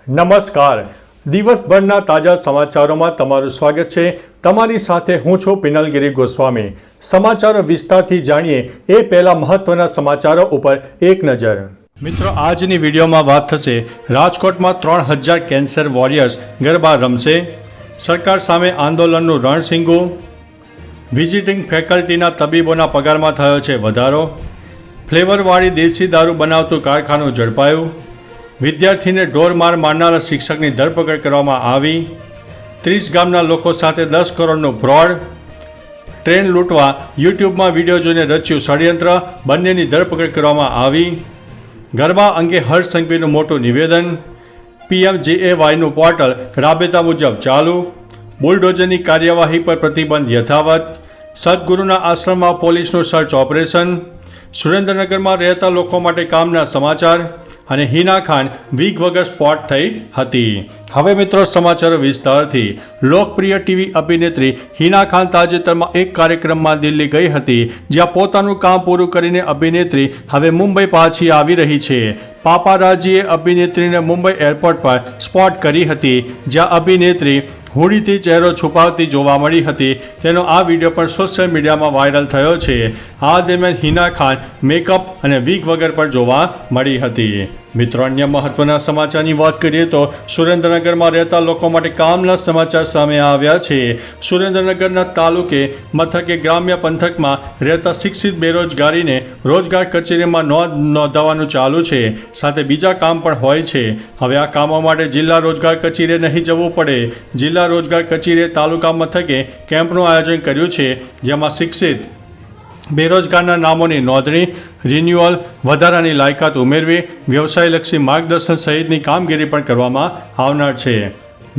નમસ્કાર. દિવસભરના તાજા સમાચારોમાં તમારું સ્વાગત છે. તમારી સાથે હું છું પિનલગીરી ગોસ્વામી. સમાચારો વિસ્તારથી જાણીએ એ પહેલા મહત્વના સમાચારો ઉપર એક નજર. મિત્રો, આજની વિડીયોમાં વાત થશે રાજકોટમાં 3000 કેન્સર વોરિયર્સ ગરબા રમશે. સરકાર સામે આંદોલનનું રણસીંગું. વિઝિટિંગ ફેકલ્ટીના તબીબોના પગારમાં થયો છે વધારો. ફ્લેવરવાળી દેશી દારૂ બનાવતું કારખાનું ઝડપાયું. વિદ્યાર્થીને ઢોરમાર મારનારા શિક્ષકની ધરપકડ કરવામાં આવી. 30 ગામના લોકો સાથે 10 કરોડનું ફ્રોડ. ટ્રેન લૂંટવા યુટ્યુબમાં વિડીયો જોઈને રચ્યું ષડયંત્ર, બંનેની ધરપકડ કરવામાં આવી. ગરબા અંગે હર્ષ સંઘવીનું મોટું નિવેદન. PMJAYનું પોર્ટલ રાબેતા મુજબ ચાલુ. બુલડોઝરની કાર્યવાહી પર પ્રતિબંધ યથાવત. સદગુરુના આશ્રમમાં પોલીસનું સર્ચ ઓપરેશન. સુરેન્દ્રનગરમાં રહેતા લોકો માટે કામના સમાચાર. અને હિના ખાન વીક વગર સ્પોટ થઈ હતી. હવે મિત્રો સમાચારો વિસ્તારથી. લોકપ્રિય ટીવી અભિનેત્રી હિના ખાન તાજેતરમાં એક કાર્યક્રમમાં દિલ્હી ગઈ હતી, જ્યાં પોતાનું કામ પૂરું કરીને અભિનેત્રી હવે મુંબઈ પાછી આવી રહી છે. પાપારાજીએ અભિનેત્રીને મુંબઈ એરપોર્ટ પર સ્પોટ કરી હતી, જ્યાં અભિનેત્રી હુડીથી ચહેરો છુપાવતી જોવા મળી હતી. તેનો આ વિડીયો પણ સોશિયલ મીડિયામાં વાયરલ થયો છે. આ દરમિયાન હિના ખાન મેકઅપ અને વીગ વગર પણ જોવા મળી હતી. મિત્રો, અન્ય મહત્વના સમાચારની વાત કરીએ તો સુરેન્દ્રનગરમાં રહેતા લોકો માટે કામના સમાચાર સામે આવ્યા છે. સુરેન્દ્રનગરના તાલુકે મથકે ગ્રામ્ય પંથકમાં રહેતા શિક્ષિત બેરોજગારીને રોજગાર કચેરીમાં નોંધાવવાનું ચાલુ છે. સાથે બીજા કામ પણ હોય છે. હવે આ કામો માટે જિલ્લા રોજગાર કચેરીએ નહીં જવું પડે. જિલ્લા રોજગાર કચેરીએ તાલુકા મથકે કેમ્પનું આયોજન કર્યું છે, જેમાં શિક્ષિત બેરોજગારના નામોની નોંધણી, રિન્યુઅલ, વધારાની લાયકાત ઉમેરવી, વ્યવસાયલક્ષી માર્ગદર્શન સહિતની કામગીરી પણ કરવામાં આવનાર છે.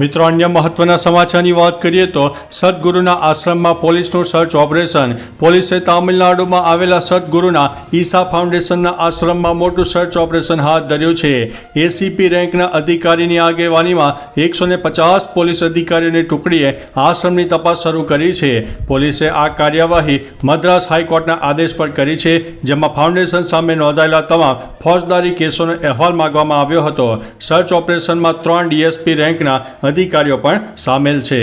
મિત્રો, અન્ય મહત્વના સમાચારની વાત કરીએ તો સદગુરુના આશ્રમમાં પોલીસનું સર્ચ ઓપરેશન. પોલીસે તામિલનાડુમાં આવેલા સદગુરુના ઈસા ફાઉન્ડેશનના આશ્રમમાં મોટું સર્ચ ઓપરેશન હાથ ધર્યું છે. ACP રેન્કના અધિકારીની આગેવાનીમાં 150 પોલીસ અધિકારીઓની ટુકડીએ આશ્રમની તપાસ શરૂ કરી છે. પોલીસે આ કાર્યવાહી મદ્રાસ હાઈકોર્ટના આદેશ પર કરી છે, જેમાં ફાઉન્ડેશન સામે નોંધાયેલા તમામ ફોજદારી કેસોનો અહેવાલ માંગવામાં આવ્યો હતો. સર્ચ ઓપરેશનમાં 3 DSP રેન્કના અધિકારીઓ પણ સામેલ છે.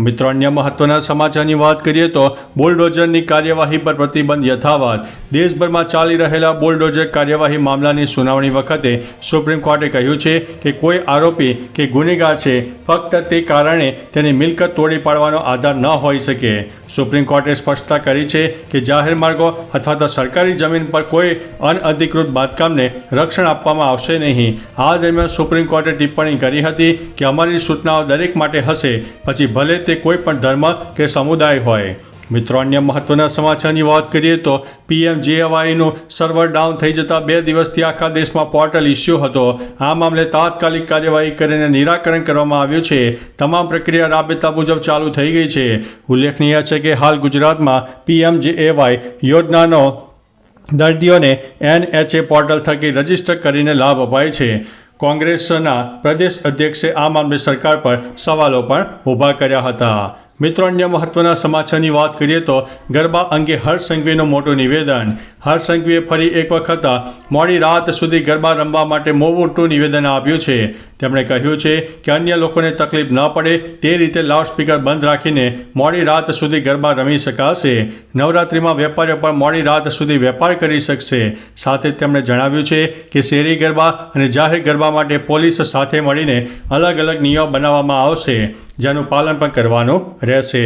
મિત્રો, અન્ય મહત્વના સમાચારની વાત કરીએ તો બુલડોઝરની કાર્યવાહી પર પ્રતિબંધ યથાવત. દેશભરમાં ચાલી રહેલા બુલડોઝર કાર્યવાહી મામલાની સુનાવણી વખતે સુપ્રીમ કોર્ટે કહ્યું છે કે કોઈ આરોપી કે ગુનેગાર છે ફક્ત તે કારણે તેની મિલકત તોડી પાડવાનો આધાર ન હોઈ શકે. સુપ્રીમ કોર્ટે સ્પષ્ટતા કરી છે કે જાહેર માર્ગો અથવા તો સરકારી જમીન પર કોઈ અનઅધિકૃત બાંધકામને રક્ષણ આપવામાં આવશે નહીં. આ દરમિયાન સુપ્રીમ કોર્ટે ટિપ્પણી કરી હતી કે અમારી સૂચનાઓ દરેક માટે હશે, પછી ભલે તે કોઈ પણ ધર્મ કે સમુદાય હોય. મિત્રો, અન્ય મહત્વના સમાચારની વાત કરીએ તો PMJAYનું સર્વર ડાઉન થઈ જતાં 2 દિવસથી આખા દેશમાં પોર્ટલ ઇસ્યુ હતો. આ મામલે તાત્કાલિક કાર્યવાહી કરીને નિરાકરણ કરવામાં આવ્યું છે. તમામ પ્રક્રિયા રાબેતા મુજબ ચાલુ થઈ ગઈ છે. ઉલ્લેખનીય છે કે હાલ ગુજરાતમાં PMJAY યોજનાનો દર્દીઓને NHA પોર્ટલ થકી રજીસ્ટર કરીને લાભ અપાય છે. કોંગ્રેસના પ્રદેશ અધ્યક્ષે આ મામલે સરકાર પર સવાલો પણ ઊભા કર્યા હતા. મિત્રો, અન્ય મહત્વના સમાચારની વાત કરીએ તો ગરબા અંગે હર્ષ સંઘવીનું મોટું નિવેદન. હર્ષ સંઘવીએ ફરી એક વખત મોડી રાત સુધી ગરબા રમવા માટે મોટું નિવેદન આપ્યું છે. તેમણે કહ્યું છે કે અન્ય લોકોને તકલીફ ન પડે તે રીતે લાઉડસ્પીકર બંધ રાખીને મોડી રાત સુધી ગરબા રમી શકાશે. નવરાત્રિમાં વેપારીઓ પણ મોડી રાત સુધી વેપાર કરી શકશે. સાથે તેમણે જણાવ્યું છે કે શેરી ગરબા અને જાહેર ગરબા માટે પોલીસ સાથે મળીને અલગ અલગ નિયમ બનાવવામાં આવશે, જેનું પાલન પણ કરવાનું રહેશે.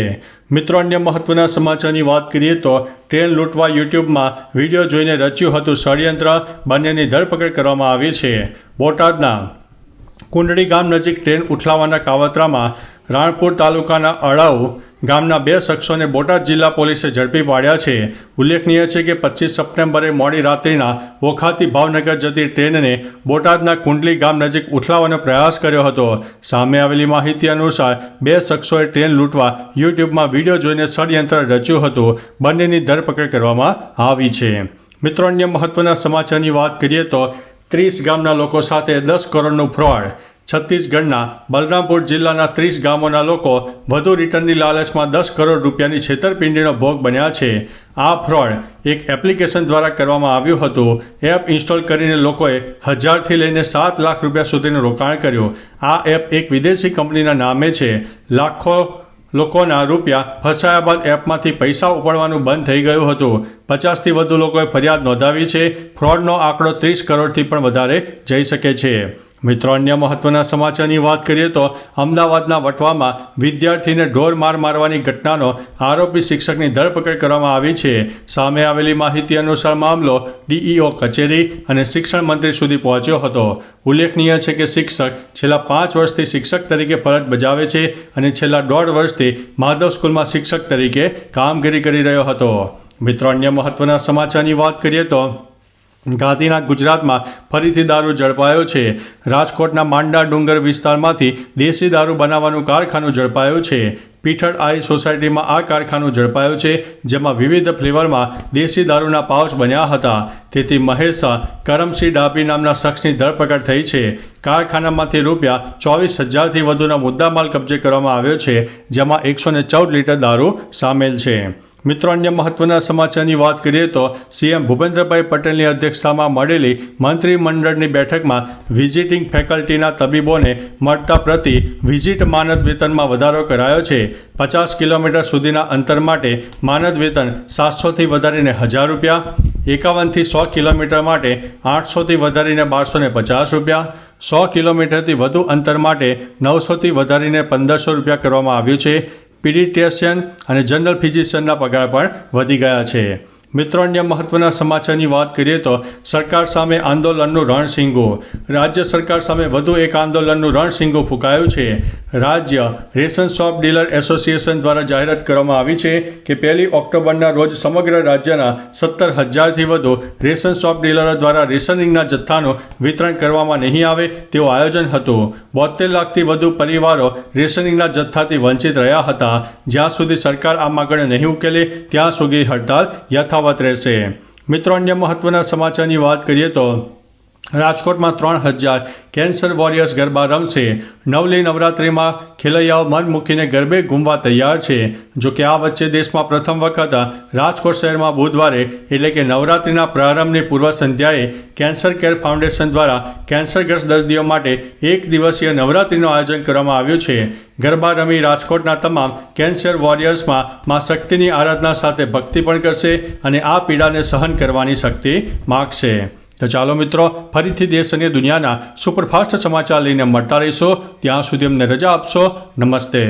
મિત્રો, અન્ય મહત્વના સમાચારની વાત કરીએ તો ટ્રેન લૂંટવા યુટ્યુબમાં વિડીયો જોઈને રચ્યું હતું ષડયંત્ર, બંનેની ધરપકડ કરવામાં આવી છે. બોટાદના કુંડળી ગામ નજીક ટ્રેન ઉઠલાવવાના કાવતરામાં રાણપુર તાલુકાના અડાઉ ગામના 2 શખ્સોને બોટાદ જિલ્લા પોલીસે ઝડપી પાડ્યા છે. ઉલ્લેખનીય છે કે 25 સપ્ટેમ્બરે મોડી રાત્રિના ઓખાથી ભાવનગર જતી ટ્રેનને બોટાદના કુંડલી ગામ નજીક ઉઠલાવવાનો પ્રયાસ કર્યો હતો. સામે આવેલી માહિતી અનુસાર 2 શખ્સોએ ટ્રેન લૂંટવા યુટ્યુબમાં વિડીયો જોઈને ષડયંત્ર રચ્યું હતું. બંનેની ધરપકડ કરવામાં આવી છે. મિત્રો, અન્ય મહત્વના સમાચારની વાત કરીએ તો 30 ગામના લોકો સાથે 10 કરોડનું ફ્રોડ. છત્તીસગઢના બલરામપુર જિલ્લાના 30 ગામોના લોકો વધુ રિટર્નની લાલચમાં 10 કરોડ રૂપિયાની છેતરપિંડીનો ભોગ બન્યા છે. આ ફ્રોડ એક એપ્લિકેશન દ્વારા કરવામાં આવ્યું હતું. એપ ઇન્સ્ટોલ કરીને લોકોએ 1000થી લઈને 7 લાખ રૂપિયા સુધીનું રોકાણ કર્યું. આ એપ એક વિદેશી કંપનીના નામે છે. લાખો લોકોના રૂપિયા ફસાયા બાદ એપમાંથી પૈસા ઉપાડવાનું બંધ થઈ ગયું હતું. 50થી વધુ લોકોએ ફરિયાદ નોંધાવી છે. ફ્રોડનો આંકડો 30 કરોડથી પણ વધારે જઈ શકે છે. મિત્રો, અન્ય મહત્વના સમાચારની વાત કરીએ તો અમદાવાદના વટવામાં વિદ્યાર્થીને ઢોર મારવાની ઘટનાનો આરોપી શિક્ષકની ધરપકડ કરવામાં આવી છે. સામે આવેલી માહિતી અનુસાર મામલો ડીઈઓ કચેરી અને શિક્ષણ મંત્રી સુધી પહોંચ્યો હતો. ઉલ્લેખનીય છે કે શિક્ષક છેલ્લા 5 વર્ષથી શિક્ષક તરીકે ફરજ બજાવે છે અને છેલ્લા 1.5 વર્ષથી માધવ સ્કૂલમાં શિક્ષક તરીકે કામગીરી કરી રહ્યો હતો. મિત્રો, અન્ય મહત્વના સમાચારની વાત કરીએ તો ગાંધીનગર ગુજરાતમાં ફરીથી દારૂ ઝડપાયો છે. રાજકોટના માંડા ડુંગર વિસ્તારમાંથી દેશી દારૂ બનાવવાનું કારખાનું ઝડપાયું છે. પીઠળ આઈ સોસાયટીમાં આ કારખાનું ઝડપાયું છે, જેમાં વિવિધ ફ્લેવરમાં દેશી દારૂના પાઉચ બન્યા હતા. તેથી મહેશ કરમસિંહ ડાભી નામના શખ્સની ધરપકડ થઈ છે. કારખાનામાંથી રૂપિયા 24,000થી વધુનો મુદ્દામાલ કબજે કરવામાં આવ્યો છે, જેમાં 114 લીટર દારૂ સામેલ છે. મિત્રો, અન્ય મહત્વના સમાચારની વાત કરીએ તો સીએમ ભૂપેન્દ્રભાઈ પટેલની અધ્યક્ષતામાં મળેલી મંત્રીમંડળની બેઠકમાં વિઝિટિંગ ફેકલ્ટીના તબીબોને મળતા પ્રતિ વિઝિટ માનદ વેતનમાં વધારો કરાયો છે. 50 કિલોમીટર સુધીના અંતર માટે માનદ વેતન 700થી વધારીને 1000 રૂપિયા, 51થી 100 કિલોમીટર માટે 800થી વધારીને 1250 રૂપિયા, 100 કિલોમીટરથી વધુ અંતર માટે 900થી વધારીને 1500 રૂપિયા કરવામાં આવ્યું છે. પીડિયાટ્રિશિયન અને જનરલ ફિઝિશિયનના પગાર પણ વધી ગયા છે. મિત્રો, અન્ય મહત્વના સમાચારની વાત કરીએ તો સરકાર સામે આંદોલનનું રણશીંગું. રાજ્ય સરકાર સામે વધુ એક આંદોલનનું રણશીંગું ફૂંકાયું છે. રાજ્ય રેશન શોપ ડીલર એસોસિએશન દ્વારા જાહેરાત કરવામાં આવી છે કે 1 ઓક્ટોબરના રોજ સમગ્ર રાજ્યના 17,000થી વધુ રેશન શોપ ડીલરો દ્વારા રેશનિંગના જથ્થાનું વિતરણ કરવામાં નહીં આવે તેવું આયોજન હતું. 72 લાખથી વધુ પરિવારો રેશનિંગના જથ્થાથી વંચિત રહ્યા હતા. જ્યાં સુધી સરકાર આ માગણી નહીં ઉકેલે ત્યાં સુધી હડતાળ યથાવત રહેશે. મિત્રો, અન્ય મહત્વના સમાચારની વાત કરીએ તો રાજકોટમાં 3,000 કેન્સર વોરિયર્સ ગરબા રમશે. નવલી નવરાત્રિમાં ખેલૈયાઓ મન મૂકીને ગરબે ઘૂમવા તૈયાર છે. જો કે આ વચ્ચે દેશમાં પ્રથમ વખત રાજકોટ શહેરમાં બુધવારે એટલે કે નવરાત્રિના પ્રારંભની પૂર્વ સંધ્યાએ કેન્સર કેર ફાઉન્ડેશન દ્વારા કેન્સરગ્રસ્ત દર્દીઓ માટે 1 દિવસીય નવરાત્રિનું આયોજન કરવામાં આવ્યું છે. ગરબા રમી રાજકોટના તમામ કેન્સર વોરિયર્સમાં મા શક્તિની આરાધના સાથે ભક્તિ પણ કરશે અને આ પીડાને સહન કરવાની શક્તિ માગશે. તો ચાલો મિત્રો, ફરીથી દેશ અને દુનિયાના સુપરફાસ્ટ સમાચાર લઈને મળતા રહીશો. ત્યાં સુધી અમને રજા આપશો. નમસ્તે.